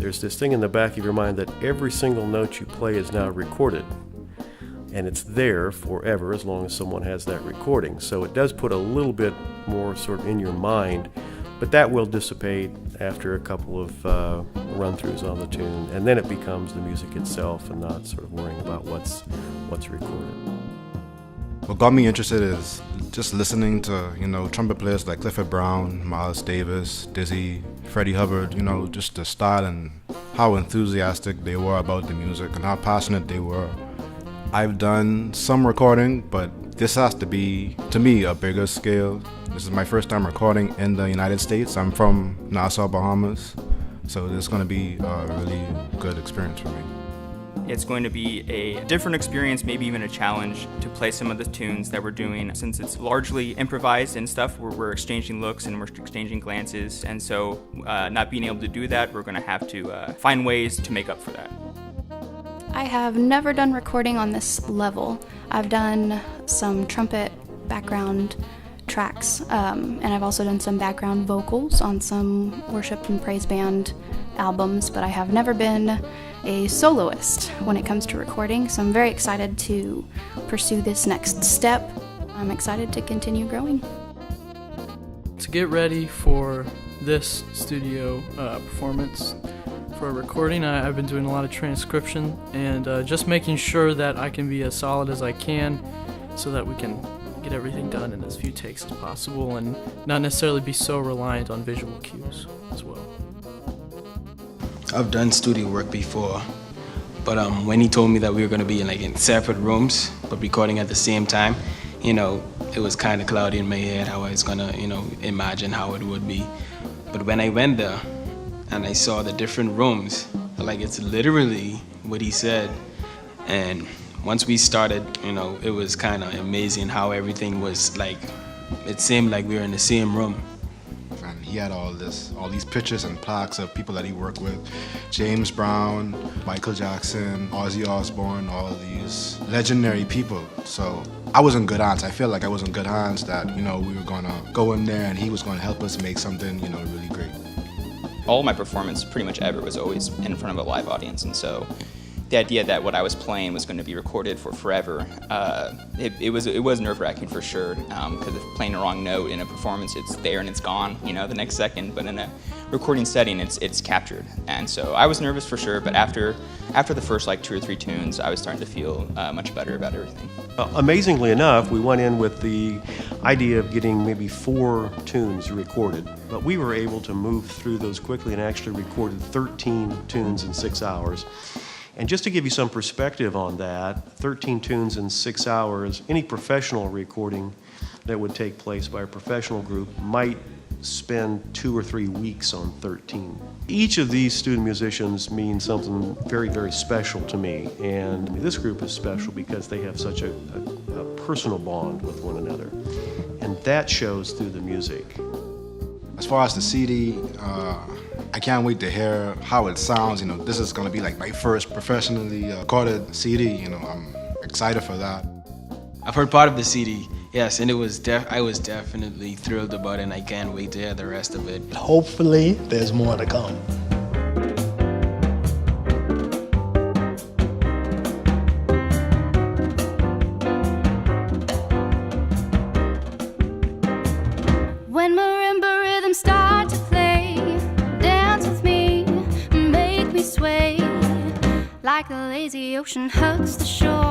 there's this thing in the back of your mind that every single note you play is now recorded. And it's there forever as long as someone has that recording. So it does put a little bit more sort of in your mind, but that will dissipate after a couple of run-throughs on the tune, and then it becomes the music itself and not sort of worrying about what's recorded. What got me interested is just listening to, trumpet players like Clifford Brown, Miles Davis, Dizzy, Freddie Hubbard, just the style and how enthusiastic they were about the music and how passionate they were. I've done some recording, but this has to be, to me, a bigger scale. This is my first time recording in the United States. I'm from Nassau, Bahamas, so this is going to be a really good experience for me. It's going to be a different experience, maybe even a challenge, to play some of the tunes that we're doing. Since it's largely improvised and stuff, we're exchanging looks and we're exchanging glances, and so not being able to do that, we're going to have to find ways to make up for that. I have never done recording on this level. I've done some trumpet background tracks, and I've also done some background vocals on some worship and praise band albums, but I have never been a soloist when it comes to recording, so I'm very excited to pursue this next step. I'm excited to continue growing. To get ready for this studio performance, for a recording, I've been doing a lot of transcription and just making sure that I can be as solid as I can so that we can get everything done in as few takes as possible and not necessarily be so reliant on visual cues as well. I've done studio work before, but when he told me that we were going to be in separate rooms but recording at the same time, it was kind of cloudy in my head how I was going to, imagine how it would be. But when I went there, and I saw the different rooms, it's literally what he said. And once we started, it was kind of amazing how everything was it seemed like we were in the same room. And he had all these pictures and plaques of people that he worked with. James Brown, Michael Jackson, Ozzy Osbourne, all these legendary people. So I was in good hands. I feel like I was in good hands that, we were gonna go in there and he was gonna help us make something, really great. All my performance pretty much ever was always in front of a live audience, and so the idea that what I was playing was going to be recorded for forever, it was nerve-wracking for sure, because if playing a wrong note in a performance, it's there and it's gone, the next second, but in a recording setting, it's captured. And so I was nervous for sure, but after the first 2 or 3 tunes, I was starting to feel much better about everything. Amazingly enough, we went in with the idea of getting maybe 4 tunes recorded, but we were able to move through those quickly and actually recorded 13 tunes in 6 hours. And just to give you some perspective on that, 13 tunes in 6 hours, any professional recording that would take place by a professional group might spend 2 or 3 weeks on 13. Each of these student musicians means something very, very special to me, and this group is special because they have such a personal bond with one another, and that shows through the music. As far as the CD, I can't wait to hear how it sounds. This is going to be my first professionally recorded CD. I'm excited for that. I've heard part of the CD, yes, and I was definitely thrilled about it, and I can't wait to hear the rest of it. Hopefully, there's more to come. When marimba rhythms start to play, dance with me, make me sway, like the lazy ocean hugs the shore.